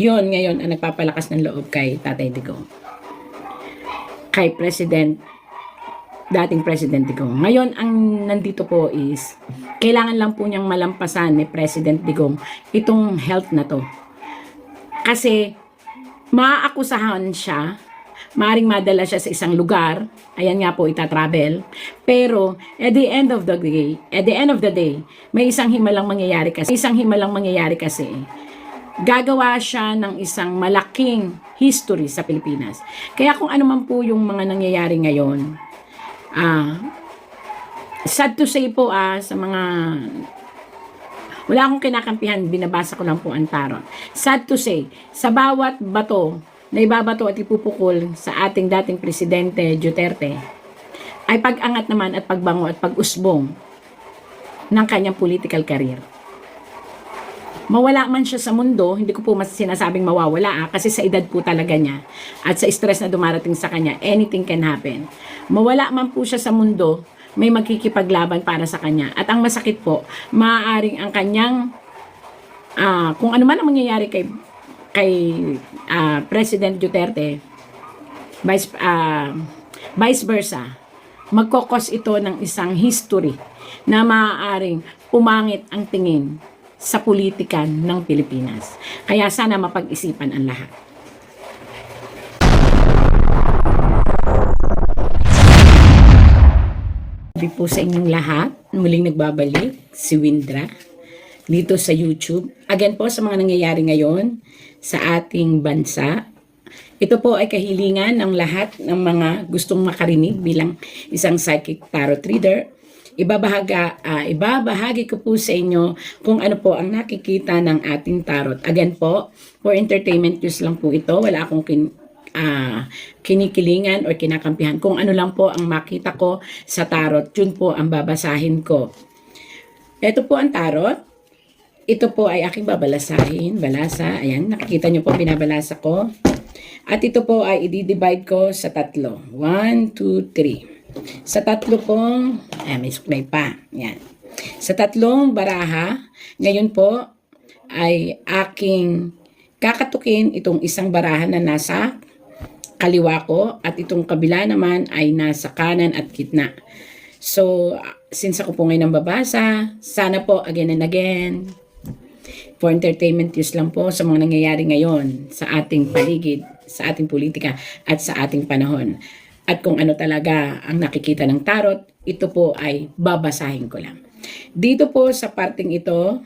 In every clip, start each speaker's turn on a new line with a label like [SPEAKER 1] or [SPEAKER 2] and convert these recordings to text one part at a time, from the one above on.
[SPEAKER 1] Yun ngayon ang nagpapalakas ng loob kay Tatay Digong. Kay dating President Digong. Ngayon, ang nandito po is, kailangan lang po niyang malampasan ni President Digong itong health na to. Kasi, maaakusahan siya, maaring madala siya sa isang lugar, ayan nga po, itatravel, pero, at the end of the day, may isang himalang mangyayari kasi, gagawa siya ng isang malaking history sa Pilipinas. Kaya kung ano man po yung mga nangyayari ngayon, sad to say po sa mga wala akong kinakampihan, binabasa ko lang po ang tarot. Sad to say, sa bawat bato na ibabato at ipupukol sa ating dating Presidente Duterte, ay pag-angat naman at pagbango at pag-usbong ng kanyang political career. Mawala man siya sa mundo, hindi ko po mas sinasabing mawawala kasi sa edad po talaga niya at sa stress na dumarating sa kanya, anything can happen. Mawala man po siya sa mundo, may magkikipaglaban para sa kanya. At ang masakit po, maaaring ang kanyang, kung ano man ang mangyayari kay President Duterte, vice versa, magkokos ito ng isang history na maaaring pumangit ang tingin sa politika ng Pilipinas. Kaya sana mapag-isipan ang lahat. Sabi po sa inyong lahat, muling nagbabalik si Windra dito sa YouTube. Again po sa mga nangyayari ngayon sa ating bansa. Ito po ay kahilingan ng lahat ng mga gustong makarinig bilang isang psychic tarot reader. Ibabahagi ko po sa inyo kung ano po ang nakikita ng ating tarot. Again po, for entertainment use lang po ito. Wala akong kinikilingan or kinakampihan. Kung ano lang po ang makita ko sa tarot, yun po ang babasahin ko. Ito po ang tarot. Ito po ay aking babalasahin. Balasa. Ayan, nakikita nyo po, binabalasa ko. At ito po ay i-divide ko sa tatlo. 1, 2, 3. Sa tatlo pong, may suklay pa. Yan. Sa tatlong baraha, ngayon po ay aking kakatukin itong isang baraha na nasa kaliwa ko at itong kabila naman ay nasa kanan at gitna. So, since ako po ngayon ang babasa, sana po again and again, for entertainment use lang po sa mga nangyayari ngayon sa ating paligid, sa ating politika at sa ating panahon. At kung ano talaga ang nakikita ng tarot, ito po ay babasahin ko lang. Dito po sa parting ito,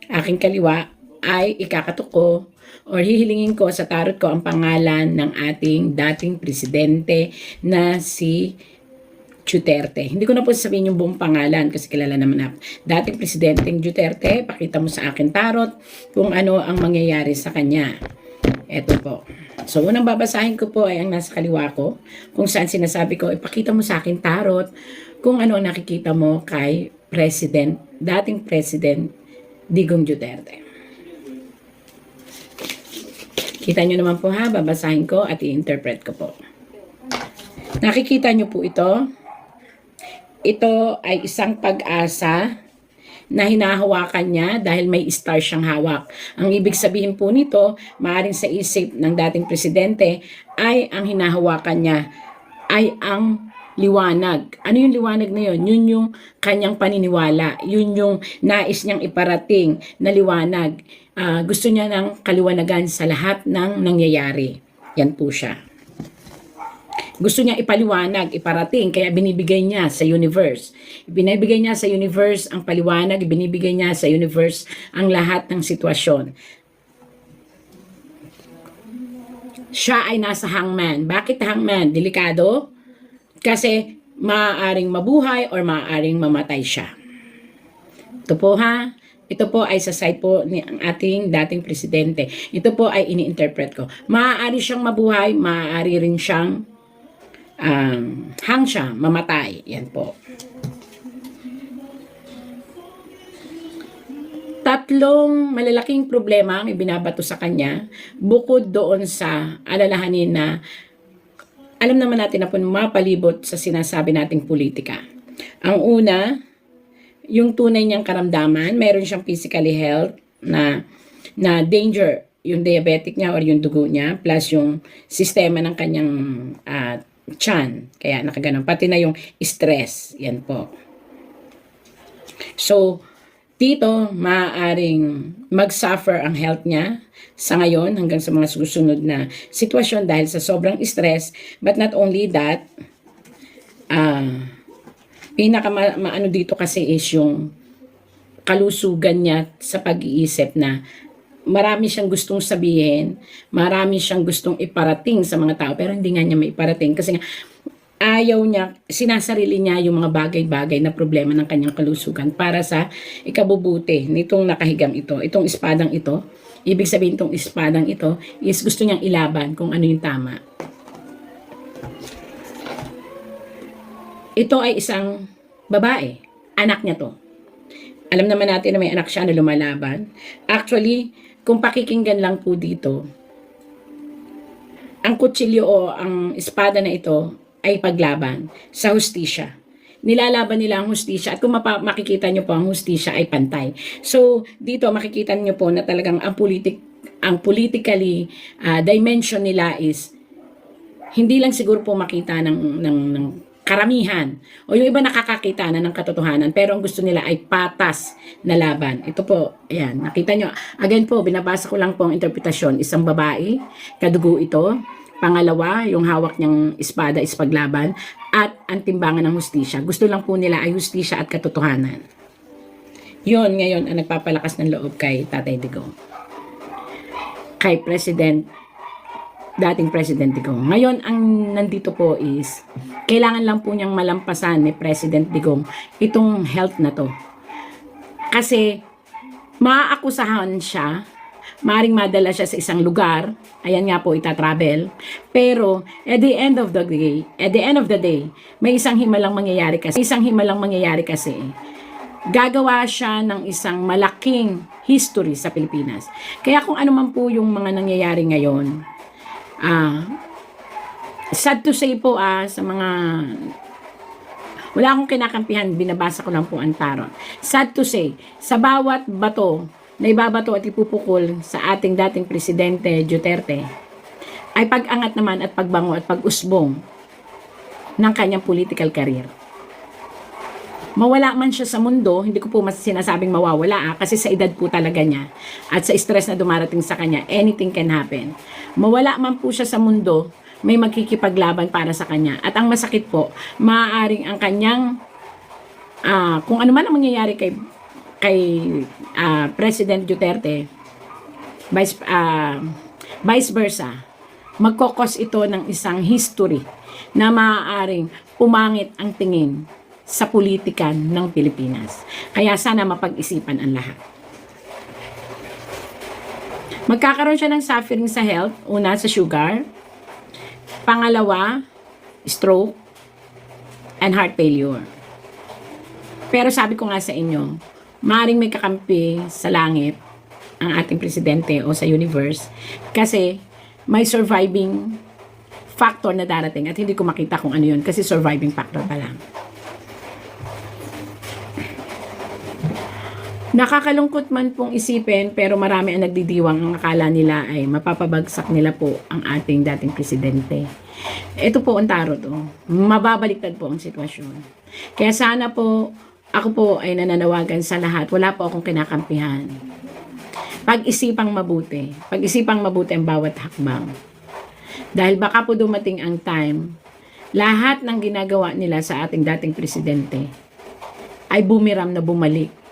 [SPEAKER 1] aking kaliwa, ay ikakatok ko or hihilingin ko sa tarot ko ang pangalan ng ating dating presidente na si Duterte. Hindi ko na po sasabihin yung buong pangalan kasi kilala naman ako. Dating presidenteng Duterte, pakita mo sa akin tarot kung ano ang mangyayari sa kanya. Ito po. So, unang babasahin ko po ay ang nasa kaliwa ko. Kung saan sinasabi ko, ipakita mo sa akin tarot kung ano ang nakikita mo kay dating President Digong Duterte. Kita nyo naman po babasahin ko at i-interpret ko po. Nakikita nyo po ito. Ito ay isang pag-asa na hinahawakan niya dahil may star siyang hawak. Ang ibig sabihin po nito, maaaring sa isip ng dating presidente, ay ang hinahawakan niya ay ang liwanag. Ano yung liwanag na yun? Yun yung kanyang paniniwala. Yun yung nais niyang iparating na liwanag. Gusto niya ng kaliwanagan sa lahat ng nangyayari. Yan po siya. Gusto niya ipaliwanag, iparating, kaya binibigay niya sa universe. Binibigay niya sa universe ang paliwanag, binibigay niya sa universe ang lahat ng sitwasyon. Siya ay nasa hangman. Bakit hangman? Delikado? Kasi maaaring mabuhay or maaaring mamatay siya. Ito po Ito po ay sa side po ni ang ating dating presidente. Ito po ay ini-interpret ko. Maaari siyang mabuhay, maaari rin siyang hang siya, mamatay. Yan po. Tatlong malalaking problema ang ibinabato sa kanya bukod doon sa alalahanin na alam naman natin na po mapalibot sa sinasabi nating politika. Ang una, yung tunay niyang karamdaman, mayroon siyang physically health na danger yung diabetic niya or yung dugo niya, plus yung sistema ng kanyang tiyan. Kaya nakaganon. Pati na yung stress. Yan po. So, dito, maaaring mag-suffer ang health niya sa ngayon hanggang sa mga susunod na sitwasyon dahil sa sobrang stress. But not only that, maano dito kasi is yung kalusugan niya sa pag-iisip na marami siyang gustong sabihin, marami siyang gustong iparating sa mga tao, pero hindi nga niya maiparating kasi nga ayaw niya, sinasarili niya yung mga bagay-bagay na problema ng kanyang kalusugan para sa ikabubuti nitong nakahigam ito. Itong espadang ito, ibig sabihin itong espadang ito is gusto niyang ilaban kung ano yung tama. Ito ay isang babae, anak niya to. Alam naman natin na may anak siya na lumalaban. Actually, kung pakikinggan lang po dito, ang kutsilyo o ang espada na ito ay paglaban sa hustisya. Nilalaban nila ang hustisya at kung makikita nyo po ang hustisya ay pantay. So, dito makikita nyo po na talagang ang politically dimension nila is hindi lang siguro po makita ng karamihan o yung iba nakakakita na ng katotohanan pero ang gusto nila ay patas na laban. Ito po, ayan, nakita nyo. Again po, binabasa ko lang po ang interpretasyon. Isang babae, kadugo ito. Pangalawa, yung hawak niyang espada is paglaban at ang timbangan ng hustisya. Gusto lang po nila ay hustisya at katotohanan. Yun ngayon ang nagpapalakas ng loob kay Tatay Digong. Kay dating President Digong. Ngayon, ang nandito po is, kailangan lang po niyang malampasan ni President Digong itong health na to. Kasi, maaakusahan siya, maaaring madala siya sa isang lugar, ayan nga po, itatravel, pero, at the end of the day, may isang himalang mangyayari kasi, gagawa siya ng isang malaking history sa Pilipinas. Kaya kung ano man po yung mga nangyayari ngayon, sad to say po sa mga wala akong kinakampihan, binabasa ko lang po ang tarot. Sad to say, sa bawat bato na ibabato at ipupukol sa ating dating Presidente Duterte ay pag-angat naman at pagbango at pag-usbong ng kanyang political career. Mawala man siya sa mundo, hindi ko po mas sinasabing mawawala kasi sa edad po talaga niya at sa stress na dumarating sa kanya, anything can happen. Mawala man po siya sa mundo, may magkikipaglaban para sa kanya. At ang masakit po, maaaring ang kanyang, kung ano man ang mangyayari kay President Duterte, vice versa, magkokos ito ng isang history na maaaring pumangit ang tingin sa politika ng Pilipinas. Kaya sana mapag-isipan ang lahat. Magkakaroon siya ng suffering sa health. Una, sa sugar. Pangalawa, stroke and heart failure. Pero sabi ko nga sa inyo, maaaring may kakampi sa langit ang ating presidente o sa universe kasi may surviving factor na darating at hindi ko makita kung ano yun kasi surviving factor pa lang. Nakakalungkot man pong isipin pero marami ang nagdidiwang ang akala nila ay mapapabagsak nila po ang ating dating presidente. Ito po ang tarot. Mababaliktad po ang sitwasyon. Kaya sana po ako po ay nananawagan sa lahat. Wala po akong kinakampihan. Pag-isipang mabuti. Pag-isipang mabuti ang bawat hakbang. Dahil baka po dumating ang time, lahat ng ginagawa nila sa ating dating presidente ay bumiram na bumalik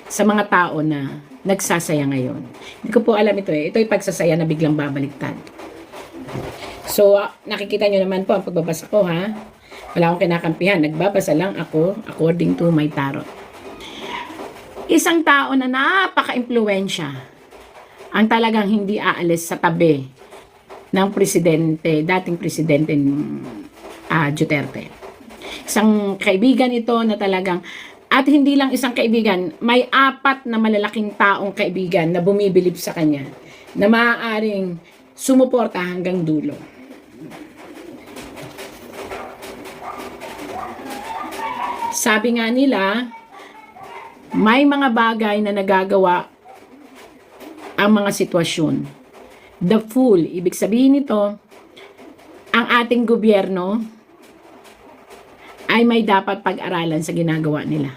[SPEAKER 1] sa mga tao na nagsasaya ngayon. Hindi ko po alam ito eh. Ito ay pagsasaya na biglang babaliktad. So, nakikita nyo naman po ang pagbabasa ko ha. Wala akong kinakampihan. Nagbabasa lang ako according to my tarot. Isang tao na napaka-impluwensya ang talagang hindi aalis sa tabi ng presidente, dating presidente Duterte. Isang kaibigan ito na talagang at hindi lang isang kaibigan, may 4 na malalaking taong kaibigan na bumibilib sa kanya na maaaring sumuporta hanggang dulo. Sabi nga nila, may mga bagay na nagagawa ang mga sitwasyon the fool. Ibig sabihin nito, ang ating gobyerno ay may dapat pag-aralan sa ginagawa nila.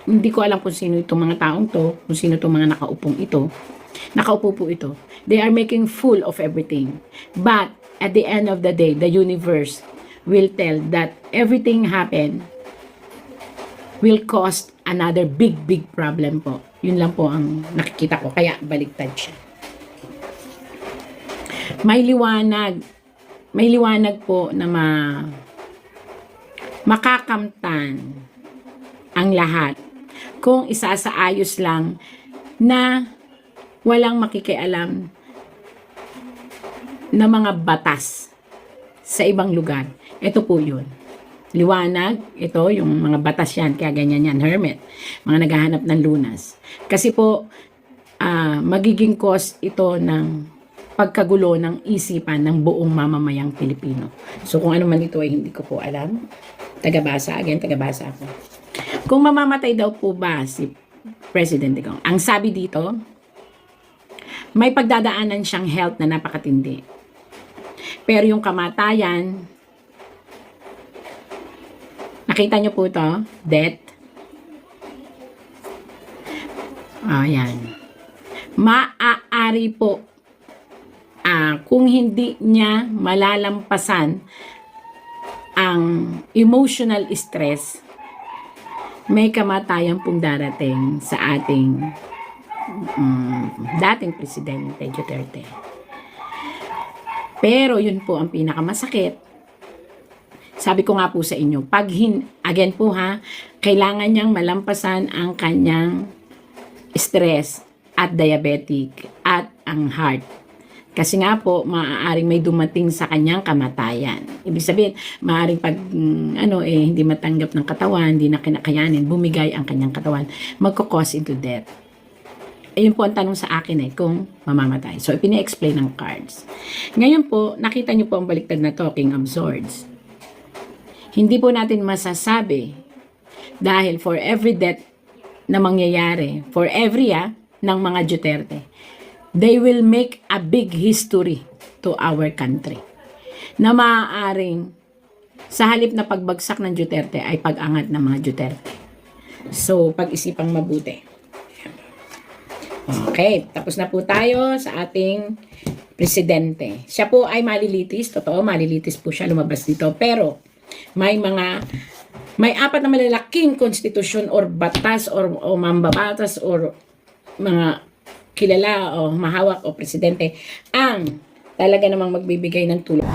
[SPEAKER 1] Hindi ko alam kung sino itong mga taong to, kung sino itong mga nakaupo po ito. They are making fool of everything. But at the end of the day, the universe will tell that everything happened will cause another big problem po. Yun lang po ang nakikita ko. Kaya baliktad siya. May liwanag po na makakamtan ang lahat kung isasaayos lang na walang makikialam na mga batas sa ibang lugar. Ito po yun. Liwanag, ito yung mga batas yan, kaya ganyan yan, hermit. Mga naghahanap ng lunas. Kasi po, magiging cause ito ng pagkagulo ng isipan ng buong mamamayang Pilipino. So kung ano man ito ay hindi ko po alam. Tagabasa ako. Kung mamamatay daw po ba si President Digong, ang sabi dito, may pagdadaanan siyang health na napakatindi. Pero yung kamatayan, nakita nyo po ito, death. Ayan. Maaari po, kung hindi niya malalampasan ang emotional stress, may kamatayan pong darating sa ating dating Presidente Duterte. Pero yun po ang pinakamasakit. Sabi ko nga po sa inyo, again po kailangan niyang malampasan ang kanyang stress at diabetic at ang heart. Kasi nga po, maaaring may dumating sa kanyang kamatayan. Ibig sabihin, maaaring pag hindi matanggap ng katawan, hindi na kinakayanin, bumigay ang kanyang katawan, magkakause into death. Ayun po ang tanong sa akin kung mamamatay. So, ipine-explain ng cards. Ngayon po, nakita niyo po ang baliktad na talking of swords. Hindi po natin masasabi dahil for every death na mangyayari, for every ng mga Duterte, they will make a big history to our country. Na maaaring sa halip na pagbagsak ng Duterte ay pag-angat ng mga Duterte. So, pag-isipang mabuti. Okay, tapos na po tayo sa ating presidente. Siya po ay malilitis, totoo, malilitis po siya, lumabas dito. Pero, may apat na malalaking konstitusyon or batas or mambabatas or mga kilala o mahawak o presidente ang talaga namang magbibigay ng tulong.